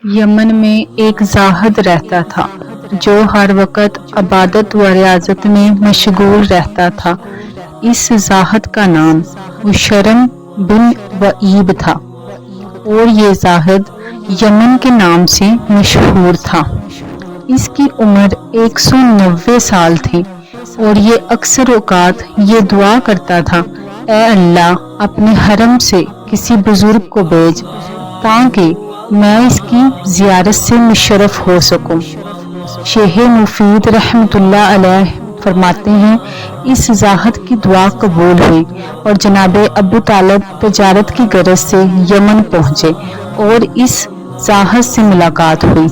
یمن میں ایک زاہد رہتا تھا جو ہر وقت عبادت و ریاضت میں مشغول رہتا تھا۔ اس زاہد کا نام مشرم بن وعیب تھا اور یہ زاہد یمن کے نام سے مشہور تھا۔ اس کی عمر 190 سال تھی اور یہ اکثر اوقات یہ دعا کرتا تھا، اے اللہ اپنے حرم سے کسی بزرگ کو بھیج تاکہ میں اس کی زیارت سے مشرف ہو سکوں۔ شیخ مفید رحمۃ اللہ علیہ فرماتے ہیں اس زاہد کی دعا قبول ہوئی اور جناب ابو طالب تجارت کی غرض سے یمن پہنچے اور اس زاہد سے ملاقات ہوئی۔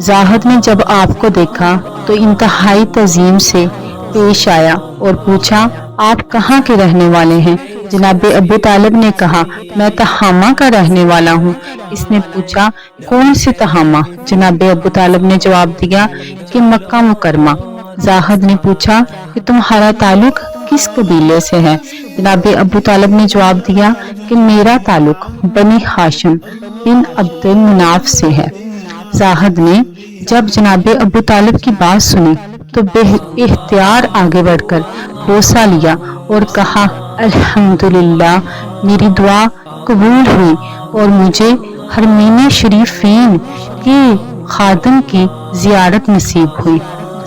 زاہد نے جب آپ کو دیکھا تو انتہائی تعظیم سے پیش آیا اور پوچھا، آپ کہاں کے رہنے والے ہیں؟ جناب ابو طالب نے کہا، میں تہامہ کا رہنے والا ہوں۔ اس نے پوچھا، کون سے تہامہ؟ جناب ابو طالب نے جواب دیا کہ مکہ مکرمہ۔ زاہد نے پوچھا کہ تمہارا تعلق کس قبیلے سے ہے؟ جناب ابو طالب نے جواب دیا کہ میرا تعلق بنی ہاشم بن عبد مناف سے ہے۔ زاہد نے جب جناب ابو طالب کی بات سنی تو بے اختیار آگے بڑھ کر بوسہ لیا اور کہا، الحمدللہ میری دعا قبول ہوئی اور مجھے حرمین شریفین کے خادم کی زیارت نصیب ہوئی۔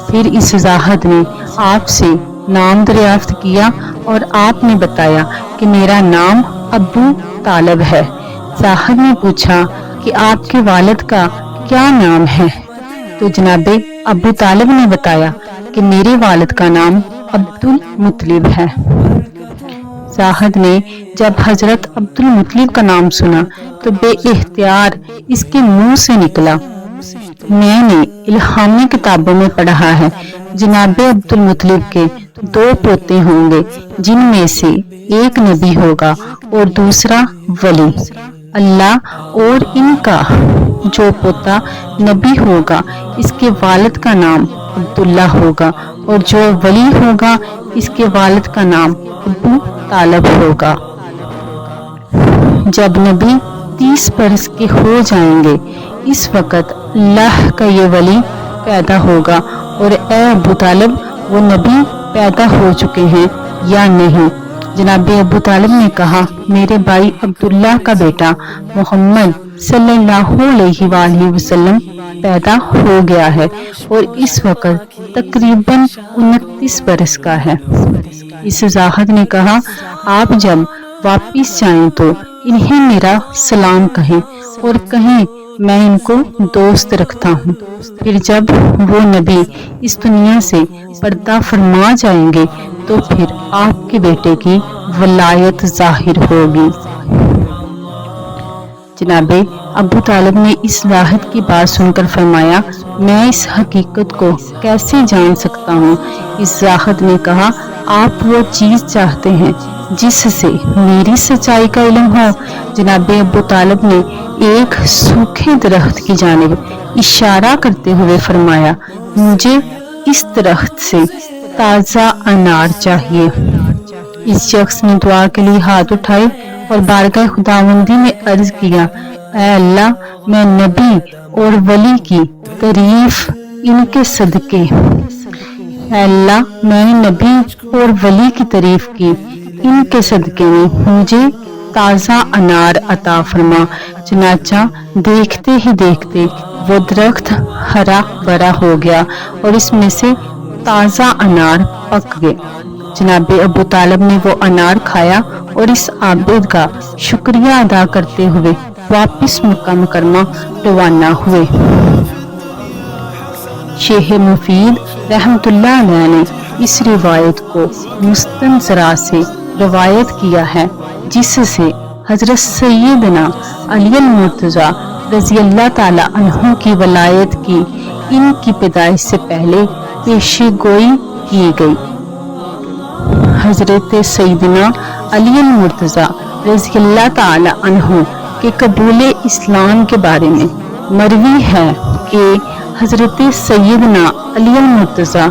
پھر اس زاہد نے آپ سے نام دریافت کیا اور آپ نے بتایا کہ میرا نام ابو طالب ہے۔ زاہد نے پوچھا کہ آپ کے والد کا کیا نام ہے؟ تو جناب ابو طالب نے بتایا کہ میرے والد کا نام عبد المطلب ہے۔ زاہد نے جب حضرت عبد المطلب کا نام سنا تو بے اختیار اس کے منہ سے نکلا، میں نے الہامی کتابوں میں پڑھا ہے جناب عبد المطلب کے 2 پوتے ہوں گے جن میں سے ایک نبی ہوگا اور دوسرا ولی اللہ، اور ان کا جو پوتا نبی ہوگا اس کے والد کا نام عبداللہ ہوگا اور جو ولی ہوگا اس کے والد کا نام ابو طالب ہوگا۔ جب نبی 30 برس کے ہو جائیں گے اس وقت اللہ کا یہ ولی پیدا ہوگا، اور اے ابو طالب وہ نبی پیدا ہو چکے ہیں یا نہیں؟ جناب ابو طالب نے کہا، میرے بھائی عبداللہ کا بیٹا محمد صلی اللہ علیہ وآلہ وسلم پیدا ہو گیا ہے اور اس وقت تقریباً 29 برس کا ہے۔ اس زاہد نے کہا، آپ جب واپس جائیں تو انہیں میرا سلام کہیں اور کہیں میں ان کو دوست رکھتا ہوں۔ پھر جب وہ نبی اس دنیا سے پردہ فرما جائیں گے تو پھر آپ کے بیٹے کی ولایت ظاہر ہوگی۔ جناب ابو طالب نے اس زاہد کی بات سن کر فرمایا، میں اس حقیقت کو کیسے جان سکتا ہوں؟ اس زاہد نے کہا، آپ وہ چیز چاہتے ہیں جس سے میری سچائی کا علم ہو؟ جناب ابو طالب نے ایک سوکھے درخت کی جانب اشارہ کرتے ہوئے فرمایا، مجھے اس درخت سے تازہ انار چاہیے۔ اس شخص نے دعا کے لیے ہاتھ اٹھائے اور بارگاہ خداوندی میں عرض کیا، اے اللہ میں نبی اور ولی کی تعریف ان کے صدقے، اے اللہ میں نے نبی اور ولی کی تعریف کی ان کے صدقے میں مجھے تازہ انار عطا فرما۔ چنانچہ دیکھتے ہی دیکھتے وہ درخت ہرا بھرا ہو گیا اور اس میں سے تازہ انار پک گئے۔ جناب ابو طالب نے وہ انار کھایا اور اس عابد کا شکریہ ادا کرتے ہوئے واپس مکہ مکرمہ روانہ ہوئے۔ شیخ مفید رحمۃ اللہ علیہ نے اس روایت کو مستنصرہ سے روایت کیا ہے جس سے حضرت سیدنا علی المرتضیٰ رضی اللہ تعالی عنہ کی ولایت کی ان کی پیدائش سے پہلے پیشی گوئی کی گئی۔ حضرت سیدنا علی المرتضیٰ رضی اللہ تعالی عنہ کے قبول اسلام کے بارے میں مروی ہے کہ حضرت سیدنا علی المرتضیٰ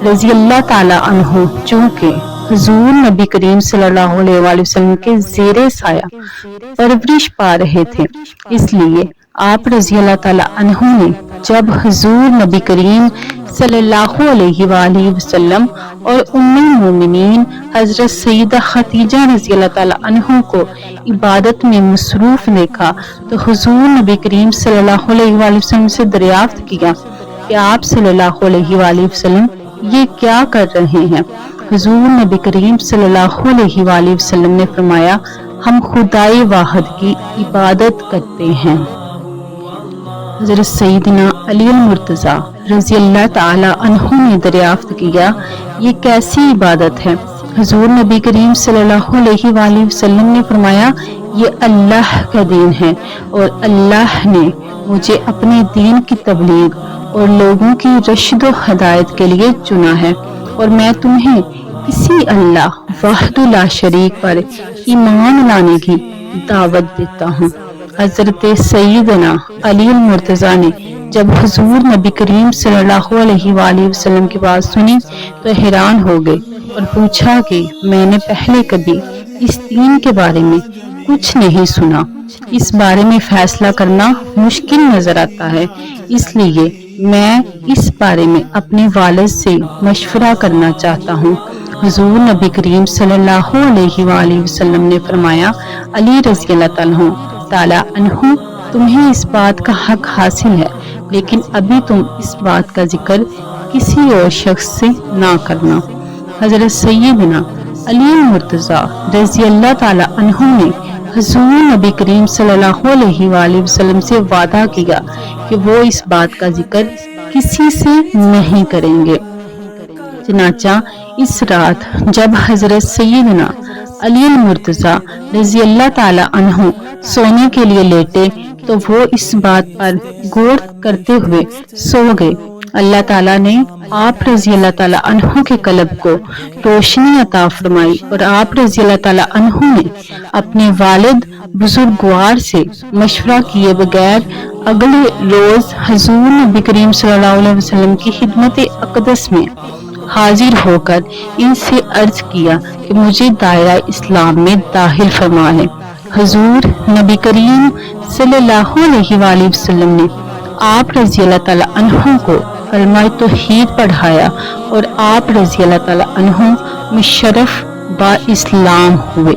رضی اللہ تعالی عنہ چونکہ حضور نبی کریم صلی اللہ علیہ وآلہ وسلم کے زیر سایہ پرورش پا رہے تھے، اس لیے آپ رضی اللہ تعالی عنہ نے جب حضور نبی کریم صلی اللہ علیہ وآلہ وسلم اور ام المومنین حضرت سیدہ خدیجہ رضی اللہ تعالی عنہ کو عبادت میں مصروف دیکھا تو حضور نبی کریم صلی اللہ علیہ وآلہ وسلم سے دریافت کیا کہ آپ صلی اللہ علیہ وآلہ وسلم یہ کیا کر رہے ہیں؟ حضور نبی کریم صلی اللہ علیہ وآلہ وسلم نے فرمایا، ہم خدائے واحد کی عبادت کرتے ہیں۔ حضرت سیدنا علی المرتضیٰ رضی اللہ تعالی عنہ نے دریافت کیا، یہ کیسی عبادت ہے؟ حضور نبی کریم صلی اللہ علیہ وآلہ وسلم نے فرمایا، یہ اللہ کا دین ہے اور اللہ نے مجھے اپنے دین کی تبلیغ اور لوگوں کی رشد و ہدایت کے لیے چنا ہے، اور میں تمہیں کسی اللہ وحدہ لا شریک پر ایمان لانے کی دعوت دیتا ہوں۔ حضرت سیدنا علی المرتضیٰ نے جب حضور نبی کریم صلی اللہ علیہ وآلہ وسلم کی بات سنی تو حیران ہو گئے اور پوچھا کہ میں نے پہلے کبھی اس دین کے بارے میں کچھ نہیں سنا، اس بارے میں فیصلہ کرنا مشکل نظر آتا ہے، اس لیے میں اس بارے میں اپنے والد سے مشورہ کرنا چاہتا ہوں۔ حضور نبی کریم صلی اللہ علیہ وآلہ وسلم نے فرمایا، علی رضی اللہ تعالی عنہ، تمہیں اس بات کا حق حاصل ہے، لیکن ابھی تم اس بات کا ذکر کسی اور شخص سے نہ کرنا۔ حضرت سیدنا علی المرتضیٰ رضی اللہ تعالی عنہ نے حضور نبی کریم صلی اللہ علیہ وآلہ وسلم سے وعدہ کیا کہ وہ اس بات کا ذکر کسی سے نہیں کریں گے۔ چنانچہ اس رات جب حضرت سیدنا علی المرتضیٰ رضی اللہ تعالی عنہ سونے کے لیے لیٹے تو وہ اس بات پر غور کرتے ہوئے سو گئے۔ اللہ تعالیٰ نے آپ رضی اللہ تعالی عنہ کے قلب کو روشنی عطا فرمائی اور آپ رضی اللہ تعالی عنہ نے اپنے والد بزرگوار سے مشورہ کیے بغیر اگلے روز حضور نبی کریم صلی اللہ علیہ وسلم کی خدمت اقدس میں حاضر ہو کر ان سے عرض کیا کہ مجھے دائرہ اسلام میں داخل فرما لیں۔ حضور نبی کریم صلی اللہ علیہ وآلہ وسلم نے آپ رضی اللہ تعالی عنہ کو کلمہ توحید پڑھایا اور آپ رضی اللہ تعالی عنہ مشرف با اسلام ہوئے۔